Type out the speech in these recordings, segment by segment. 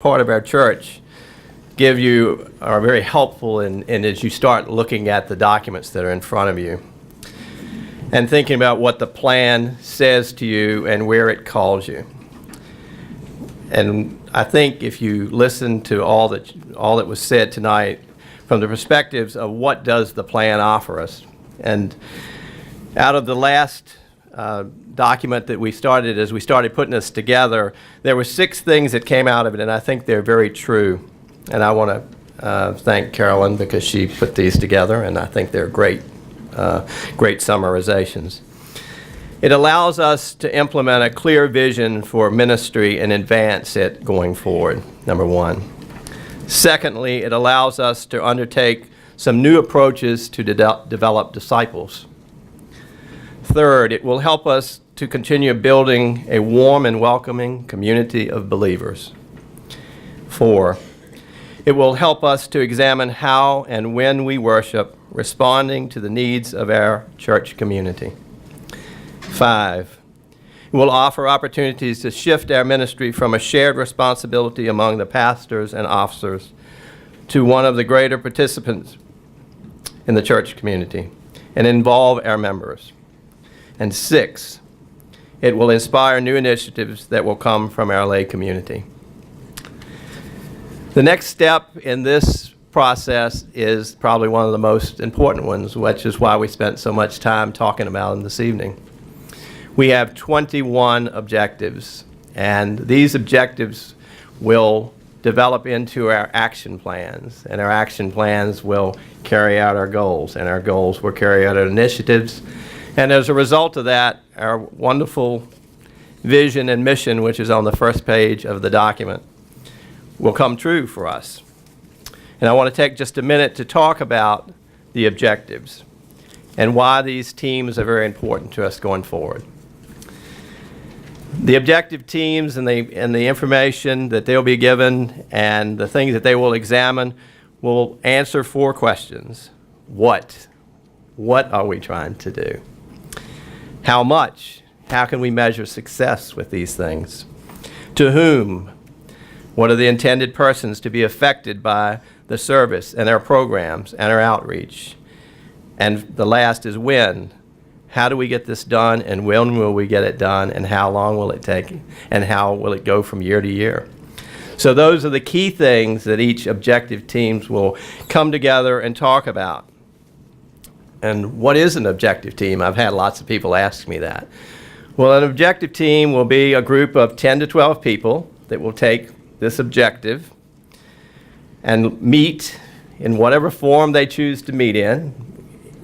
part of our church are very helpful in as you start looking at the documents that are in front of you and thinking about what the plan says to you and where it calls you. And I think if you listen to all that was said tonight from the perspectives of what does the plan offer us, and out of the last document that we started, as we started putting this together, there were 6 things that came out of it, and I think they're very true. And I want to thank Carolyn because she put these together, and I think they're great summarizations. It allows us to implement a clear vision for ministry and advance it going forward, number 1. Secondly, it allows us to undertake some new approaches to develop disciples. Third, it will help us to continue building a warm and welcoming community of believers. 4, it will help us to examine how and when we worship, responding to the needs of our church community. 5, it will offer opportunities to shift our ministry from a shared responsibility among the pastors and officers to one of the greater participants in the church community and involve our members. And 6, it will inspire new initiatives that will come from our lay community. The next step in this process is probably one of the most important ones, which is why we spent so much time talking about them this evening. We have 21 objectives, and these objectives will develop into our action plans, and our action plans will carry out our goals, and our goals will carry out our initiatives. And as a result of that, our wonderful vision and mission, which is on the first page of the document, will come true for us. And I want to take just a minute to talk about the objectives and why these teams are very important to us going forward. The objective teams and the information that they'll be given and the things that they will examine will answer 4 questions. What? What are we trying to do? How much? How can we measure success with these things? To whom? What are the intended persons to be affected by the service and our programs and our outreach? And the last is when. How do we get this done, and when will we get it done, and how long will it take, and how will it go from year to year? So those are the key things that each objective teams will come together and talk about. And what is an objective team? I've had lots of people ask me that. Well, an objective team will be a group of 10 to 12 people that will take this objective and meet in whatever form they choose to meet in,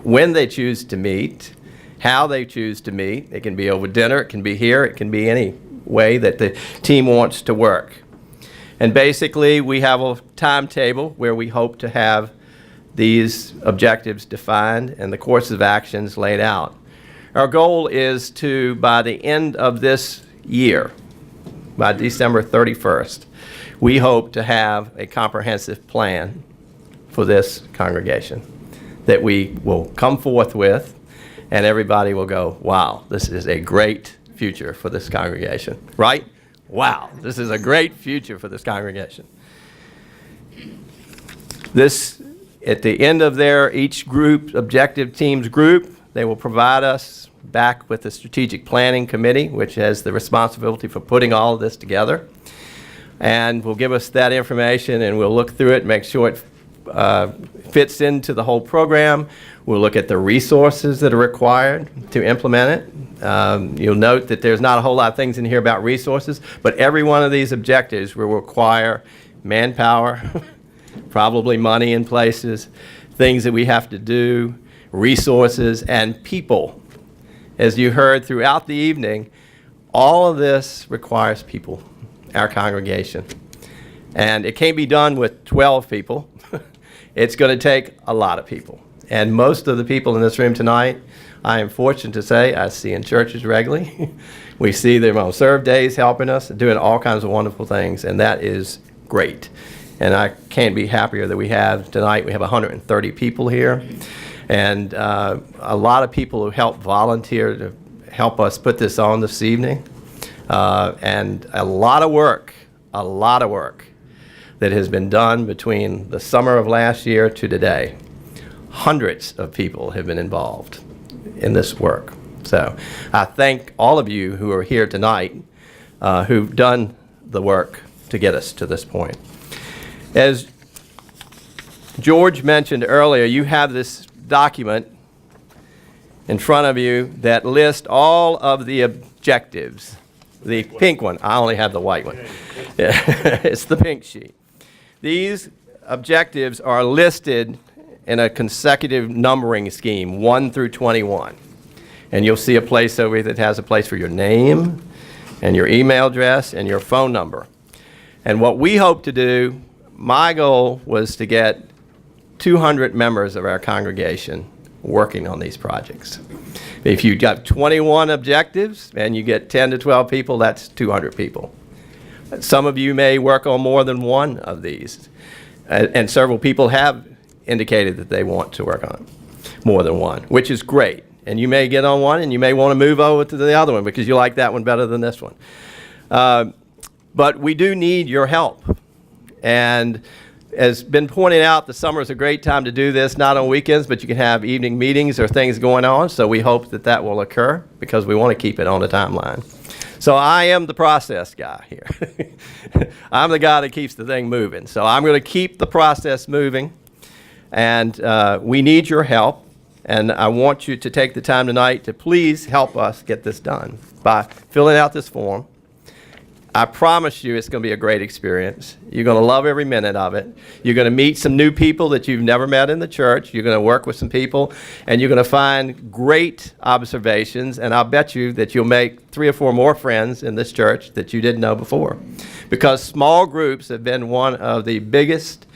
when they choose to meet, how they choose to meet. It can be over dinner, it can be here, it can be any way that the team wants to work. And basically, we have a timetable where we hope to have these objectives defined and the course of actions laid out. Our goal is to, by the end of this year, by December 31st, we hope to have a comprehensive plan for this congregation that we will come forth with, and everybody will go, wow, this is a great future for this congregation, right? Wow, this is a great future for this congregation. This, at the end of each group, objective teams group, they will provide us back with the strategic planning committee, which has the responsibility for putting all of this together. And will give us that information, and we'll look through it, make sure it fits into the whole program. We'll look at the resources that are required to implement it. You'll note that there's not a whole lot of things in here about resources, but every one of these objectives will require manpower, probably money in places, things that we have to do, resources, and people. As you heard throughout the evening, all of this requires people, our congregation. And it can't be done with 12 people. It's going to take a lot of people. And most of the people in this room tonight, I am fortunate to say, I see in churches regularly. We see them on serve days helping us, doing all kinds of wonderful things, and that is great. And I can't be happier that we have tonight. We have 130 people here, and a lot of people who helped volunteer to help us put this on this evening, and a lot of work that has been done between the summer of last year to today. Hundreds of people have been involved in this work. So I thank all of you who are here tonight who've done the work to get us to this point. As George mentioned earlier, you have this document in front of you that lists all of the objectives. The pink one. I only have the white one. Yeah. It's the pink sheet. These objectives are listed in a consecutive numbering scheme, 1 through 21. And you'll see a place over here that has a place for your name and your email address and your phone number. And what we hope to do, my goal was to get 200 members of our congregation working on these projects. If you've got 21 objectives and you get 10 to 12 people, that's 200 people. Some of you may work on more than one of these, and several people have indicated that they want to work on more than one, which is great. And you may get on one and you may want to move over to the other one because you like that one better than this one. But we do need your help. And as been pointed out, the summer is a great time to do this, not on weekends, but you can have evening meetings or things going on. So we hope that that will occur because we want to keep it on the timeline. So I am the process guy here. I'm the guy that keeps the thing moving. So I'm going to keep the process moving. And we need your help. And I want you to take the time tonight to please help us get this done by filling out this form. I promise you it's going to be a great experience. You're going to love every minute of it. You're going to meet some new people that you've never met in the church. You're going to work with some people, and you're going to find great observations, and I'll bet you that you'll make 3 or 4 more friends in this church that you didn't know before. Because small groups have been one of the biggest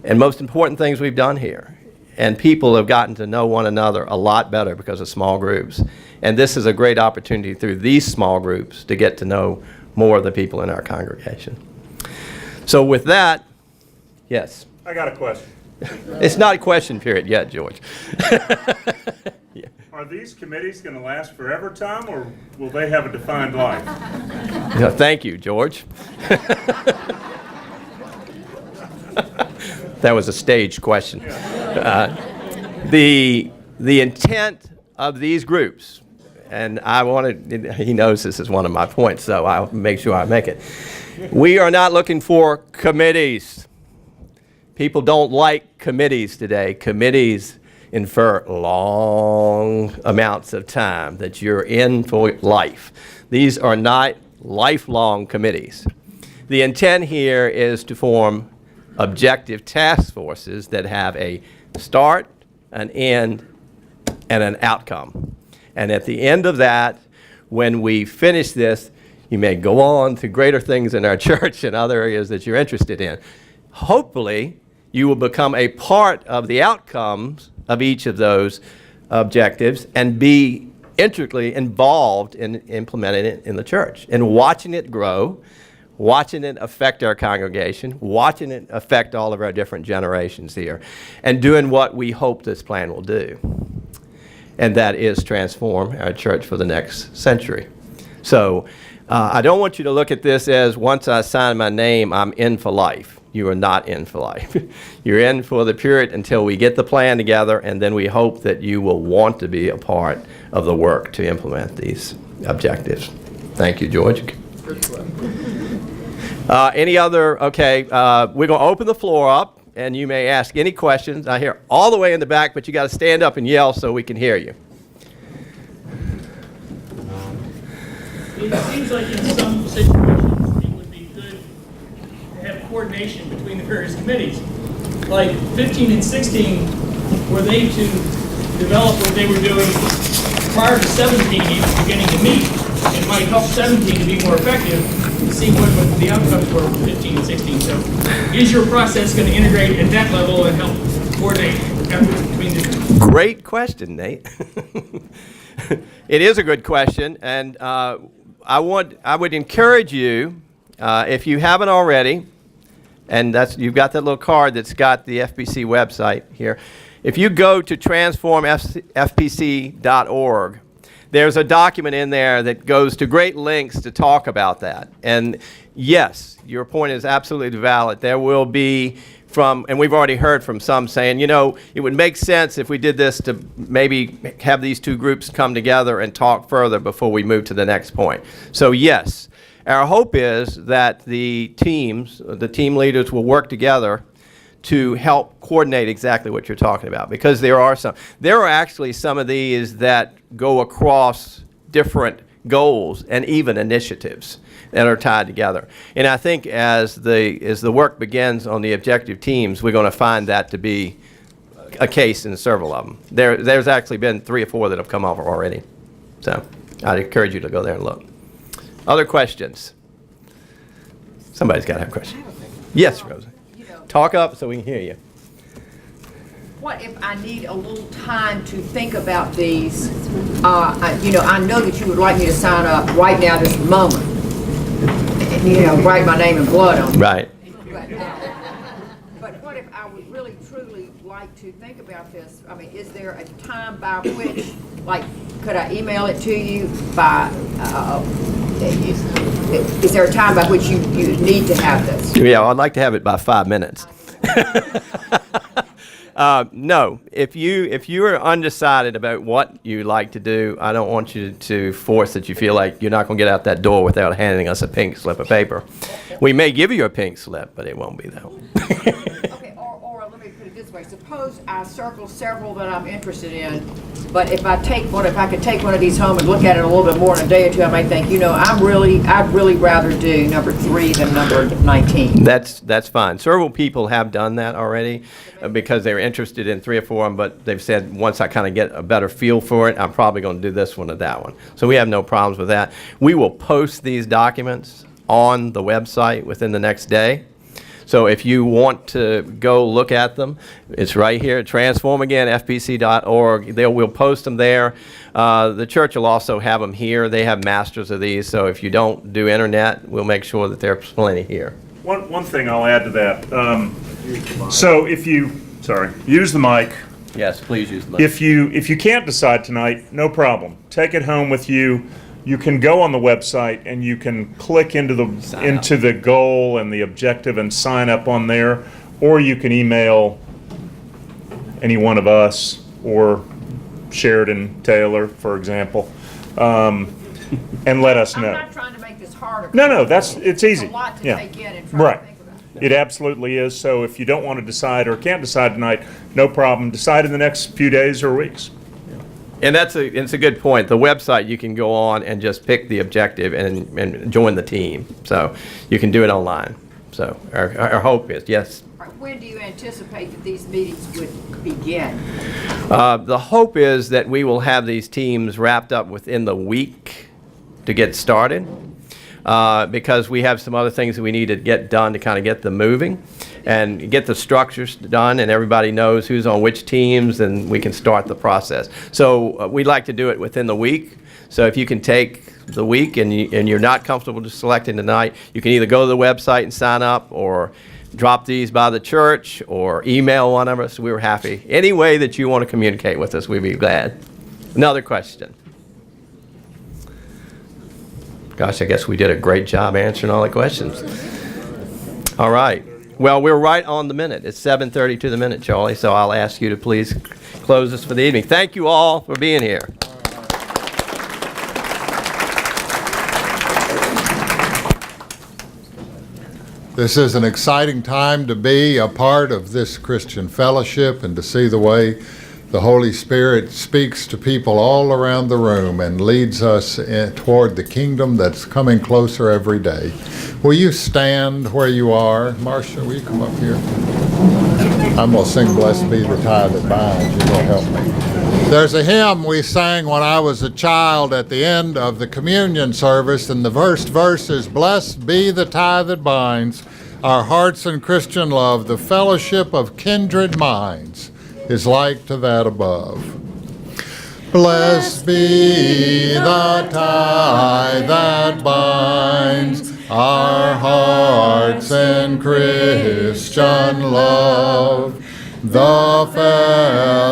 and most important things we've done here. And people have gotten to know one another a lot better because of small groups. And this is a great opportunity through these small groups to get to know more of the people in our congregation. So with that, yes. I got a question. It's not a question period yet, George. Yeah. Are these committees going to last forever, Tom, or will they have a defined life? Yeah, thank you, George. That was a staged question. The intent of these groups, and he knows this is one of my points, so I'll make sure I make it. We are not looking for committees. People don't like committees today. Committees infer long amounts of time that you're in for life. These are not lifelong committees. The intent here is to form objective task forces that have a start, an end, and an outcome. And at the end of that, when we finish this, you may go on to greater things in our church and other areas that you're interested in. Hopefully, you will become a part of the outcomes of each of those objectives and be intricately involved in implementing it in the church and watching it grow, watching it affect our congregation, watching it affect all of our different generations here, and doing what we hope this plan will do. And that is transform our church for the next century. So I don't want you to look at this as once I sign my name, I'm in for life. You are not in for life. You're in for the period until we get the plan together, and then we hope that you will want to be a part of the work to implement these objectives. Thank you, George. Any other? Okay, we're going to open the floor up, and you may ask any questions. I hear all the way in the back, but you got to stand up and yell so we can hear you. It seems like in some situations it would be good to have coordination between the various committees. Like 15 and 16, were they to develop what they were doing prior to 17 even beginning to meet? It might help 17 to be more effective to see what the outcomes were for 15 and 16. So is your process going to integrate at that level and help coordinate efforts between the... Great question, Nate. It is a good question, and I would encourage you, if you haven't already, and you've got that little card that's got the FPC website here. If you go to transformfpc.org, there's a document in there that goes to great lengths to talk about that. And yes, your point is absolutely valid. There will be and we've already heard from some saying, you know, it would make sense if we did this to maybe have these two groups come together and talk further before we move to the next point. So yes, our hope is that the team leaders will work together to help coordinate exactly what you're talking about, because there are actually some of these that go across different goals and even initiatives that are tied together. And I think as the work begins on the objective teams, we're going to find that to be a case in several of them. There's actually been 3 or 4 that have come over already. So I'd encourage you to go there and look. Other questions? Somebody's got to have a question. Yes, Rosa. Talk up so we can hear you. What if I need a little time to think about these? I know that you would like me to sign up right now this moment. Write my name in blood on it. Right. But what if I would really, truly like to think about this? I mean, is there a time by which, like, could I email it to you by, is there a time by which you need to have this? Yeah, I'd like to have it by 5 minutes. No, if you are undecided about what you like to do, I don't want you to force that you feel like you're not going to get out that door without handing us a pink slip of paper. We may give you a pink slip, but it won't be that one. Okay, or let me put it this way. Suppose I circle several that I'm interested in, but if I could take one of these home and look at it a little bit more in a day or two, I might think, I'd really rather do number 3 than number 19. That's fine. Several people have done that already because they're interested in 3 or 4 of them, but they've said once I kind of get a better feel for it, I'm probably going to do this one or that one. So we have no problems with that. We will post these documents on the website within the next day. So if you want to go look at them, it's right here, transformagainfpc.org. We'll post them there. The church will also have them here. They have masters of these, so if you don't do internet, we'll make sure that there's plenty here. One thing I'll add to that. So if you, use the mic. Yes, please use the mic. If you can't decide tonight, no problem. Take it home with you. You can go on the website and you can click into the goal and the objective and sign up on there, or you can email any one of us or Sheridan Taylor, for example, and let us know. I'm not trying to make this harder. No, it's easy. It's a lot to Yeah. take in and try Right. to think about. It absolutely is. So if you don't want to decide or can't decide tonight, no problem. Decide in the next few days or weeks. And it's a good point. The website, you can go on and just pick the objective and join the team. So you can do it online. So our hope is, yes. All right, when do you anticipate that these meetings would begin? The hope is that we will have these teams wrapped up within the week to get started, because we have some other things that we need to get done to kind of get them moving and get the structures done, and everybody knows who's on which teams, and we can start the process. So we'd like to do it within the week. So if you can take the week and you're not comfortable just selecting tonight, you can either go to the website and sign up, or drop these by the church, or email one of us. We're happy. Any way that you want to communicate with us, we'd be glad. Another question. Gosh, I guess we did a great job answering all the questions. All right. Well, we're right on the minute. It's 7:30 to the minute, Charlie, so I'll ask you to please close us for the evening. Thank you all for being here. This is an exciting time to be a part of this Christian fellowship and to see the way the Holy Spirit speaks to people all around the room and leads us toward the kingdom that's coming closer every day. Will you stand where you are? Marcia, will you come up here? I'm going to sing Blessed Be the Tie That Binds. You're going to help me. There's a hymn we sang when I was a child at the end of the communion service, and the first verse is, Blessed be the tie that binds our hearts in Christian love, the fellowship of kindred minds is like to that above. Blessed be the tie that binds our hearts in Christian love, the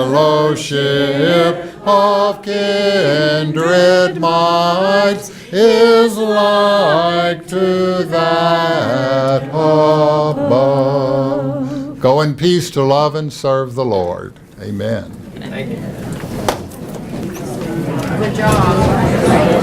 fellowship of kindred minds is like to that above. Go in peace to love and serve the Lord. Amen. Thank you.